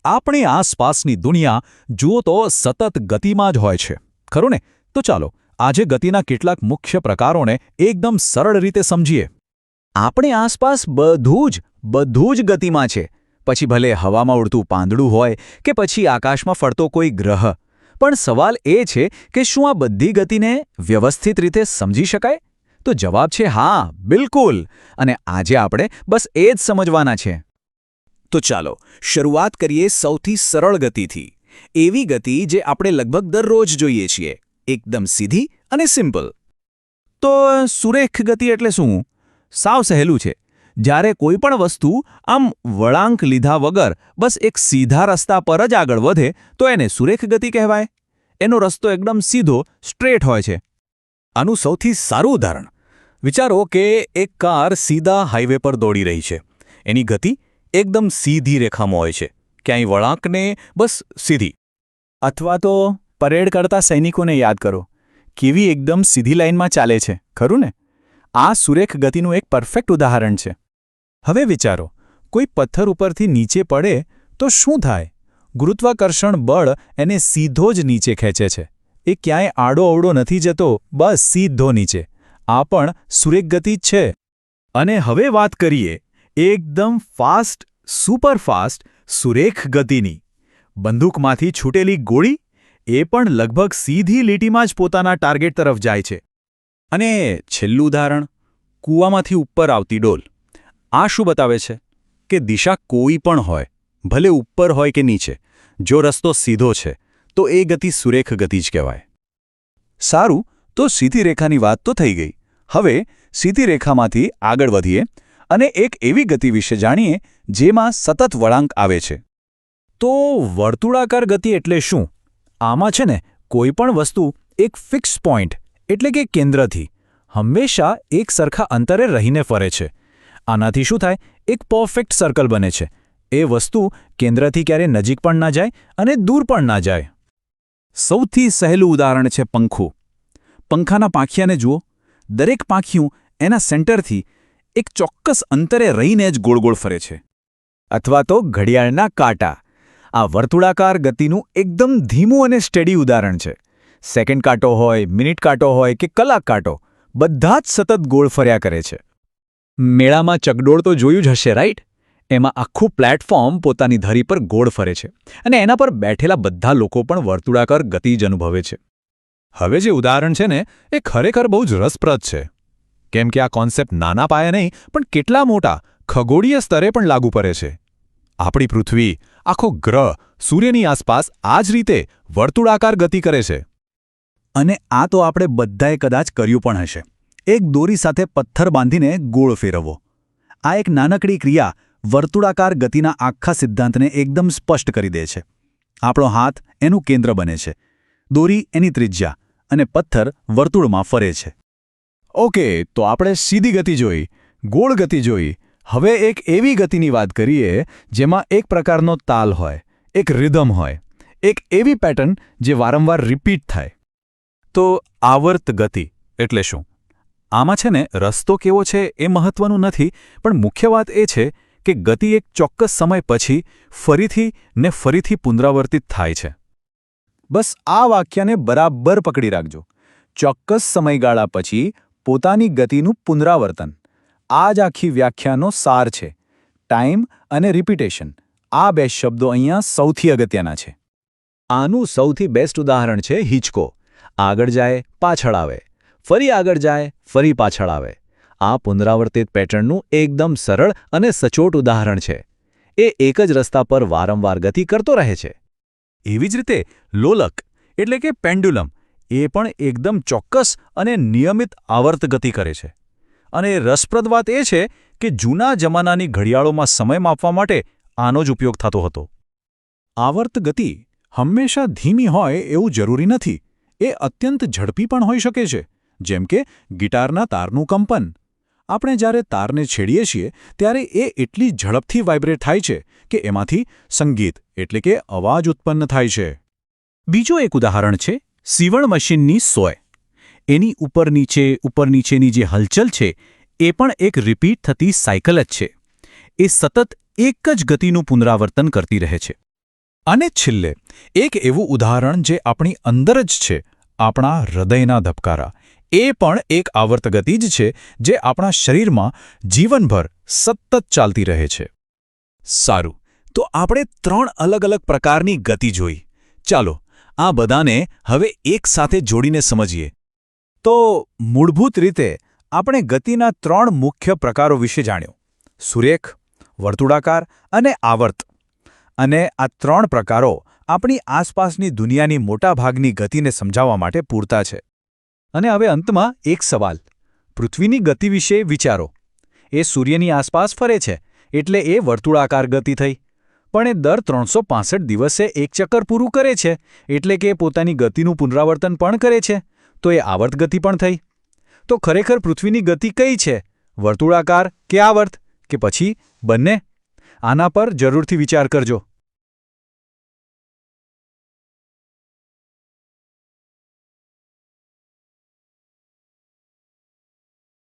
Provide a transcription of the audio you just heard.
આપણી આસપાસની દુનિયા જુઓ તો સતત ગતિમાં જ હોય છે, ખરું ને? તો ચાલો આજે ગતિના કેટલાક મુખ્ય પ્રકારોને એકદમ સરળ રીતે સમજીએ. આપણી આસપાસ બધું જ ગતિમાં છે. પછી ભલે હવામાં ઉડતું પાંદડું હોય કે પછી આકાશમાં ફરતો કોઈ ગ્રહ. પણ સવાલ એ છે કે શું આ બધી ગતિને વ્યવસ્થિત રીતે સમજી શકાય? તો જવાબ છે હા, બિલકુલ. અને આજે આપણે બસ એ જ સમજવાના છે. તો ચાલો શરૂઆત કરીએ સૌથી સરળ ગતિથી. એવી ગતિ જે આપણે લગભગ દરરોજ જોઈએ છીએ, એકદમ સીધી અને સિમ્પલ. તો સુરેખ ગતિ એટલે શું? સાવ સહેલું છે. જ્યારે કોઈ પણ વસ્તુ આમ વળાંક લીધા વગર બસ એક સીધા રસ્તા પર જ આગળ વધે તો એને સુરેખ ગતિ કહેવાય. એનો રસ્તો એકદમ સીધો, સ્ટ્રેટ હોય છે. આનું સૌથી સારું ઉદાહરણ વિચારો કે એક કાર સીધા હાઈવે પર દોડી રહી છે. એની ગતિ એકદમ સીધી રેખામાં હોય છે, ક્યાંય વળાંકને, બસ સીધી. અથવા તો પરેડ કરતા સૈનિકોને યાદ કરો, કેવી એકદમ સીધી લાઇનમાં ચાલે છે, ખરું ને? આ સુરેખ ગતિનું એક પરફેક્ટ ઉદાહરણ છે. હવે વિચારો, કોઈ પથ્થર ઉપરથી નીચે પડે તો શું થાય? ગુરુત્વાકર્ષણ બળ એને સીધો જ નીચે ખેંચે છે. એ ક્યાંય આડો અવડો નથી જતો, બસ સીધો નીચે. આ પણ સુરેખ ગતિ જ છે. અને હવે વાત કરીએ એકદમ ફાસ્ટ, સુપરફાસ્ટ સુરેખ ગતિની. બંદૂકમાંથી છૂટેલી ગોળી એ પણ લગભગ સીધી લીટીમાં જ પોતાના ટાર્ગેટ તરફ જાય છે. અને છેલ્લું ઉદાહરણ, કૂવામાંથી ઉપર આવતી ડોલ. આ શું બતાવે છે? કે દિશા કોઈ પણ હોય, ભલે ઉપર હોય કે નીચે, જો રસ્તો સીધો છે તો એ ગતિ સુરેખ ગતિ જ કહેવાય. સારું, તો સીધી રેખાની વાત તો થઈ ગઈ. હવે સીધી રેખામાંથી આગળ વધીએ અને એક એવી ગતિ વિશે જાણીએ જેમાં સતત વળાંક આવે છે. તો વર્તુળાકાર ગતિ એટલે શું? આમાં છે ને કોઈ પણ વસ્તુ એક ફિક્સ પોઈન્ટ એટલે કે કેન્દ્રથી હંમેશા એક સરખા અંતરે રહીને ફરે છે. આનાથી શું થાય? એક પરફેક્ટ સર્કલ બને છે. એ વસ્તુ કેન્દ્રથી ક્યારે નજીક પણ ના જાય અને દૂર પણ ના જાય. સૌથી સહેલું ઉદાહરણ છે પંખો. પંખાના પાંખિયાને જુઓ. દરેક પાંખિયું એના સેન્ટરથી એક ચોક્કસ અંતરે રહીને જ ગોળ ગોળ ફરે છે. અથવા તો ઘડિયાળના કાંટા. આ વર્તુળાકાર ગતિનું એકદમ ધીમું અને સ્ટેડી ઉદાહરણ છે. સેકન્ડ કાંટો હોય, મિનિટ કાંટો હોય કે કલાક કાંટો, બધા જ સતત ગોળ ફર્યા કરે છે. મેળામાં ચકડોળ તો જોયું જ હશે, રાઈટ? એમાં આખું પ્લેટફોર્મ પોતાની ધરી પર ગોળ ફરે છે અને એના પર બેઠેલા બધા લોકો પણ વર્તુળાકાર ગતિ જ અનુભવે છે. હવે જે ઉદાહરણ છે ને, એ ખરેખર બહુ જ રસપ્રદ છે. કેમ કે આ કોન્સેપ્ટ નાના પાયે નહીં પણ કેટલા મોટા ખગોળીય સ્તરે પણ લાગુ પડે છે. આપણી પૃથ્વી, આખો ગ્રહ સૂર્યની આસપાસ આ જ રીતે વર્તુળાકાર ગતિ કરે છે. અને આ તો આપણે બધાએ કદાચ કર્યું પણ હશે. એક દોરી સાથે પથ્થર બાંધીને ગોળ ફેરવવો. આ એક નાનકડી ક્રિયા વર્તુળાકાર ગતિના આખા સિદ્ધાંતને એકદમ સ્પષ્ટ કરી દે છે. આપણો હાથ એનું કેન્દ્ર બને છે, દોરી એની ત્રિજ્યા અને પથ્થર વર્તુળમાં ફરે છે. ઓકે, તો આપણે સીધી ગતિ જોઈ, ગોળ ગતિ જોઈ. હવે એક એવી ગતિની વાત કરીએ જેમાં એક પ્રકારનો તાલ હોય, એક રિધમ હોય, એક એવી પેટર્ન જે વારંવાર રિપીટ થાય. તો આવર્ત ગતિ એટલે શું? આમાં છે ને રસ્તો કેવો છે એ મહત્વનું નથી, પણ મુખ્ય વાત એ છે કે ગતિ એક ચોક્કસ સમય પછી ફરીથી ને ફરીથી પુનરાવર્તિત થાય છે. બસ આ વાક્યને બરાબર પકડી રાખજો. ચોક્કસ સમયગાળા પછી પોતાની ગતિનું પુનરાવર્તન. આ જ આખી વ્યાખ્યાનો સાર છે. ટાઈમ અને રિપીટેશન, આ બે શબ્દો અહીંયા સૌથી અગત્યના છે. આનું સૌથી બેસ્ટ ઉદાહરણ છે હિંચકો. આગળ જાય, પાછળ આવે, ફરી આગળ જાય, ફરી પાછળ આવે. આ પુનરાવર્તિત પેટર્નનું એકદમ સરળ અને સચોટ ઉદાહરણ છે. એ એક જ રસ્તા પર વારંવાર ગતિ કરતો રહે છે. એવી જ રીતે લોલક એટલે કે પેન્ડ્યુલમ એ પણ એકદમ ચોક્કસ અને નિયમિત આવર્ત ગતિ કરે છે. અને રસપ્રદ વાત એ છે કે જૂના જમાનાની ઘડિયાળોમાં સમય માપવા માટે આનો જ ઉપયોગ થતો હતો. આવર્ત ગતિ હંમેશા ધીમી હોય એવું જરૂરી નથી. એ અત્યંત ઝડપી પણ હોઈ શકે છે, જેમ કે ગિટારના તારનું કંપન. આપણે જ્યારે તારને છેડીએ છીએ ત્યારે એ એટલી ઝડપથી વાઇબ્રેટ થાય છે કે એમાંથી સંગીત એટલે કે અવાજ ઉત્પન્ન થાય છે. બીજો એક ઉદાહરણ છે સીવણ મશીનની સોય. એની ઉપર નીચેની જે હલચલ છે એ પણ એક રિપીટ થતી સાયકલ જ છે. એ સતત એક જ ગતિનું પુનરાવર્તન કરતી રહે છે. અને છેલ્લે એક એવું ઉદાહરણ જે આપણી અંદર જ છે, આપણા હૃદયના ધબકારા. એ પણ એક આવર્ત ગતિ જ છે જે આપણા શરીરમાં જીવનભર સતત ચાલતી રહે છે. સારું, તો આપણે 3 અલગ અલગ પ્રકારની ગતિ જોઈ. ચાલો આ બધાને હવે એક સાથે જોડીને સમજીએ. તો મૂળભૂત રીતે આપણે ગતિના 3 મુખ્ય પ્રકારો વિશે જાણ્યું: સુરેખ, વર્તુળાકાર અને આવર્ત. અને આ 3 પ્રકારો આપણી આસપાસની દુનિયાની મોટાભાગની ગતિને સમજાવવા માટે પૂરતા છે. અને હવે અંતમાં એક સવાલ: પૃથ્વીની ગતિ વિશે વિચારો. એ સૂર્યની આસપાસ ફરે છે એટલે એ વર્તુળાકાર ગતિ થઈ. પણ એ દર 365 દિવસે એક ચક્કર પૂરું કરે છે એટલે કે પોતાની ગતિનું પુનરાવર્તન પણ કરે છે, તો એ આવર્ત ગતિ પણ થઈ. તો ખરેખર પૃથ્વીની ગતિ કઈ છે? વર્તુળાકાર કે આવર્ત, કે પછી બંને? આના પર જરૂરથી વિચાર કરજો.